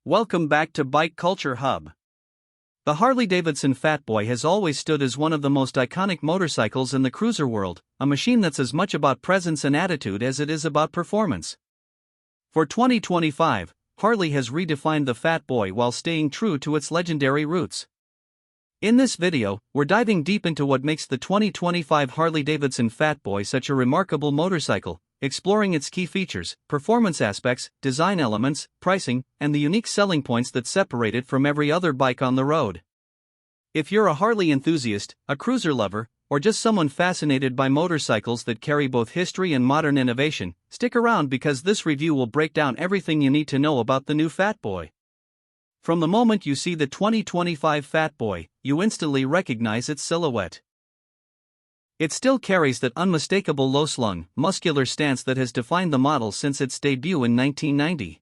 Welcome back to Bike Culture Hub. The Harley-Davidson Fat Boy has always stood as one of the most iconic motorcycles in the cruiser world, a machine that's as much about presence and attitude as it is about performance. For 2025, Harley has redefined the Fat Boy while staying true to its legendary roots. In this video, we're diving deep into what makes the 2025 Harley-Davidson Fat Boy such a remarkable motorcycle, exploring its key features, performance aspects, design elements, pricing, and the unique selling points that separate it from every other bike on the road. If you're a Harley enthusiast, a cruiser lover, or just someone fascinated by motorcycles that carry both history and modern innovation, stick around because this review will break down everything you need to know about the new Fat Boy. From the moment you see the 2025 Fat Boy, you instantly recognize its silhouette. It still carries that unmistakable low-slung, muscular stance that has defined the model since its debut in 1990.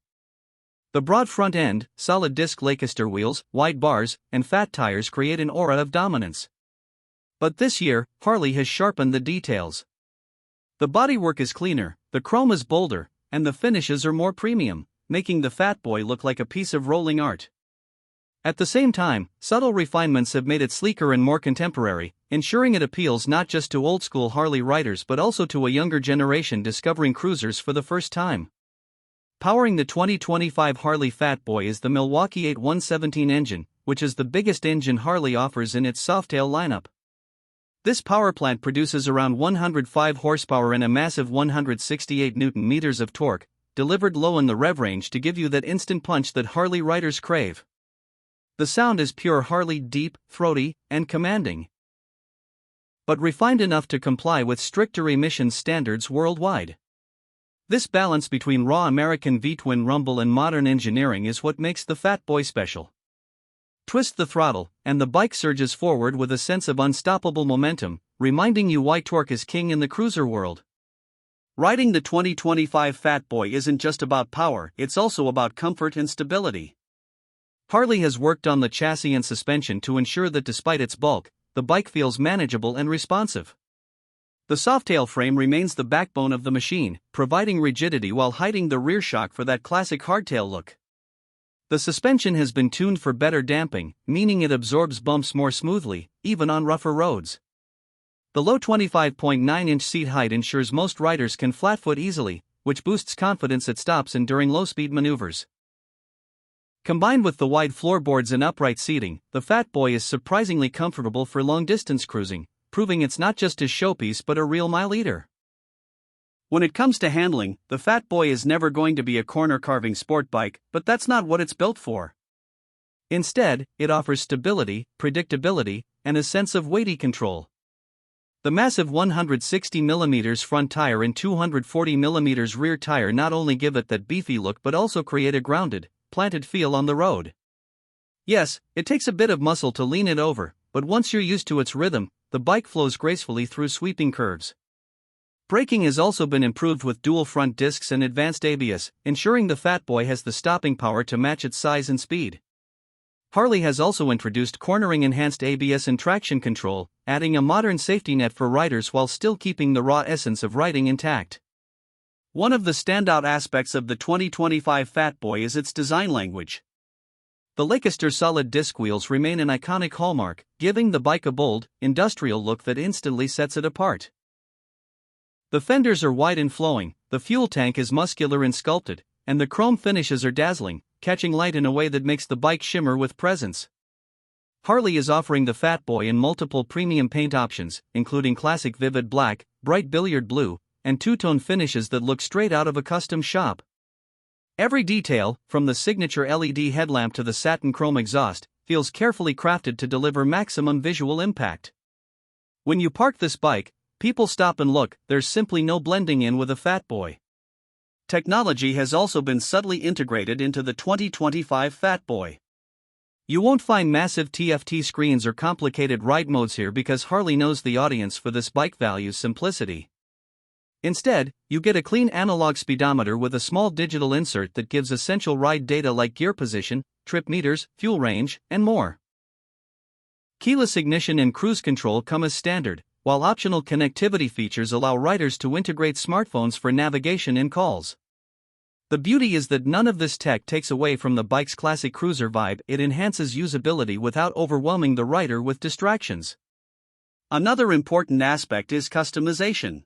The broad front end, solid disc Lakester wheels, wide bars, and fat tires create an aura of dominance. But this year, Harley has sharpened the details. The bodywork is cleaner, the chrome is bolder, and the finishes are more premium, making the Fat Boy look like a piece of rolling art. At the same time, subtle refinements have made it sleeker and more contemporary, ensuring it appeals not just to old-school Harley riders but also to a younger generation discovering cruisers for the first time. Powering the 2025 Harley Fat Boy is the Milwaukee-Eight 117 engine, which is the biggest engine Harley offers in its softail lineup. This powerplant produces around 105 horsepower and a massive 168 Nm of torque, delivered low in the rev range to give you that instant punch that Harley riders crave. The sound is pure Harley, deep, throaty, and commanding, but refined enough to comply with stricter emissions standards worldwide. This balance between raw American V-twin rumble and modern engineering is what makes the Fat Boy special. Twist the throttle, and the bike surges forward with a sense of unstoppable momentum, reminding you why torque is king in the cruiser world. Riding the 2025 Fat Boy isn't just about power, it's also about comfort and stability. Harley has worked on the chassis and suspension to ensure that despite its bulk, the bike feels manageable and responsive. The softail frame remains the backbone of the machine, providing rigidity while hiding the rear shock for that classic hardtail look. The suspension has been tuned for better damping, meaning it absorbs bumps more smoothly, even on rougher roads. The low 25.9-inch seat height ensures most riders can flatfoot easily, which boosts confidence at stops and during low-speed maneuvers. Combined with the wide floorboards and upright seating, the Fat Boy is surprisingly comfortable for long-distance cruising, proving it's not just a showpiece but a real mile-eater. When it comes to handling, the Fat Boy is never going to be a corner-carving sport bike, but that's not what it's built for. Instead, it offers stability, predictability, and a sense of weighty control. The massive 160mm front tire and 240mm rear tire not only give it that beefy look but also create a grounded, planted feel on the road. Yes, it takes a bit of muscle to lean it over, but once you're used to its rhythm, the bike flows gracefully through sweeping curves. Braking has also been improved with dual front discs and advanced ABS, ensuring the Fat Boy has the stopping power to match its size and speed. Harley has also introduced cornering-enhanced ABS and traction control, adding a modern safety net for riders while still keeping the raw essence of riding intact. One of the standout aspects of the 2025 Fat Boy is its design language. The Lakester solid disc wheels remain an iconic hallmark, giving the bike a bold, industrial look that instantly sets it apart. The fenders are wide and flowing, the fuel tank is muscular and sculpted, and the chrome finishes are dazzling, catching light in a way that makes the bike shimmer with presence. Harley is offering the Fat Boy in multiple premium paint options, including classic vivid black, bright billiard blue, and two-tone finishes that look straight out of a custom shop. Every detail, from the signature LED headlamp to the satin chrome exhaust, feels carefully crafted to deliver maximum visual impact. When you park this bike, people stop and look, there's simply no blending in with a Fat Boy. Technology has also been subtly integrated into the 2025 Fat Boy. You won't find massive TFT screens or complicated ride modes here because Harley knows the audience for this bike values simplicity. Instead, you get a clean analog speedometer with a small digital insert that gives essential ride data like gear position, trip meters, fuel range, and more. Keyless ignition and cruise control come as standard, while optional connectivity features allow riders to integrate smartphones for navigation and calls. The beauty is that none of this tech takes away from the bike's classic cruiser vibe, it enhances usability without overwhelming the rider with distractions. Another important aspect is customization.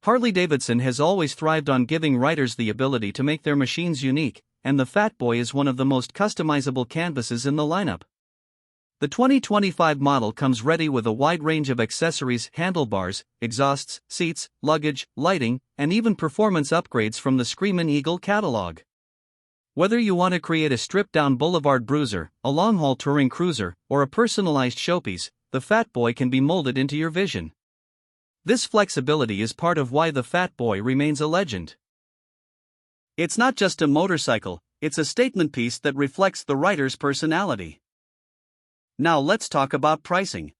Harley-Davidson has always thrived on giving riders the ability to make their machines unique, and the Fat Boy is one of the most customizable canvases in the lineup. The 2025 model comes ready with a wide range of accessories, handlebars, exhausts, seats, luggage, lighting, and even performance upgrades from the Screamin' Eagle catalog. Whether you want to create a stripped-down boulevard bruiser, a long-haul touring cruiser, or a personalized showpiece, the Fat Boy can be molded into your vision. This flexibility is part of why the Fat Boy remains a legend. It's not just a motorcycle, it's a statement piece that reflects the rider's personality. Now let's talk about pricing.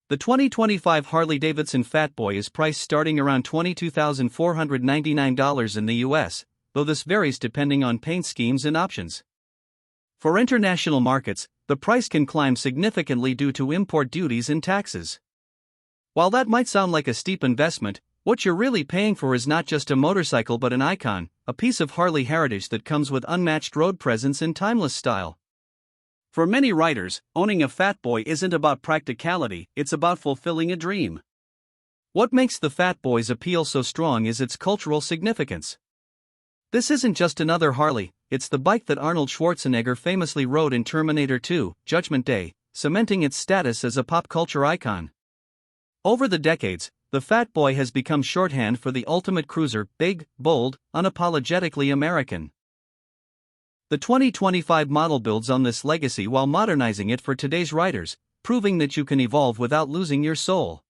The 2025 Harley-Davidson Fat Boy is priced starting around $22,499 in the US, though this varies depending on paint schemes and options. For international markets, the price can climb significantly due to import duties and taxes. While that might sound like a steep investment, what you're really paying for is not just a motorcycle but an icon, a piece of Harley heritage that comes with unmatched road presence and timeless style. For many riders, owning a Fat Boy isn't about practicality, it's about fulfilling a dream. What makes the Fat Boy's appeal so strong is its cultural significance. This isn't just another Harley, it's the bike that Arnold Schwarzenegger famously rode in Terminator 2, Judgment Day, cementing its status as a pop culture icon. Over the decades, the Fat Boy has become shorthand for the ultimate cruiser, big, bold, unapologetically American. The 2025 model builds on this legacy while modernizing it for today's riders, proving that you can evolve without losing your soul.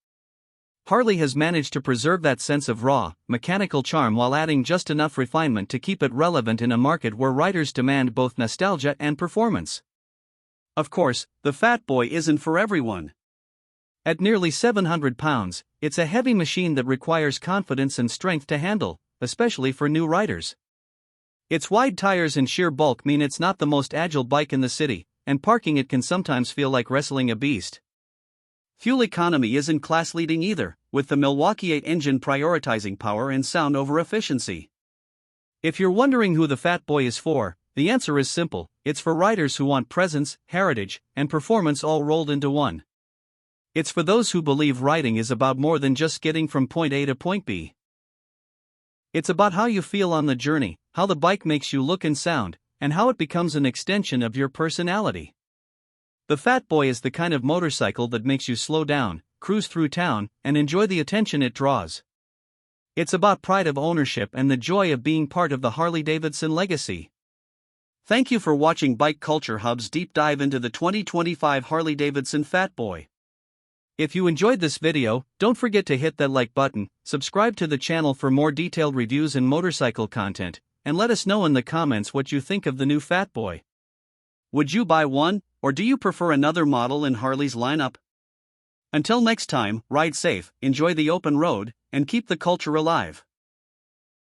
Harley has managed to preserve that sense of raw, mechanical charm while adding just enough refinement to keep it relevant in a market where riders demand both nostalgia and performance. Of course, the Fat Boy isn't for everyone. At nearly 700 pounds, it's a heavy machine that requires confidence and strength to handle, especially for new riders. Its wide tires and sheer bulk mean it's not the most agile bike in the city, and parking it can sometimes feel like wrestling a beast. Fuel economy isn't class-leading either, with the Milwaukee-Eight engine prioritizing power and sound over efficiency. If you're wondering who the Fat Boy is for, the answer is simple: it's for riders who want presence, heritage, and performance all rolled into one. It's for those who believe riding is about more than just getting from point A to point B. It's about how you feel on the journey, how the bike makes you look and sound, and how it becomes an extension of your personality. The Fat Boy is the kind of motorcycle that makes you slow down, cruise through town, and enjoy the attention it draws. It's about pride of ownership and the joy of being part of the Harley-Davidson legacy. Thank you for watching Bike Culture Hub's deep dive into the 2025 Harley-Davidson Fat Boy. If you enjoyed this video, don't forget to hit that like button, subscribe to the channel for more detailed reviews and motorcycle content, and let us know in the comments what you think of the new Fat Boy. Would you buy one, or do you prefer another model in Harley's lineup? Until next time, ride safe, enjoy the open road, and keep the culture alive.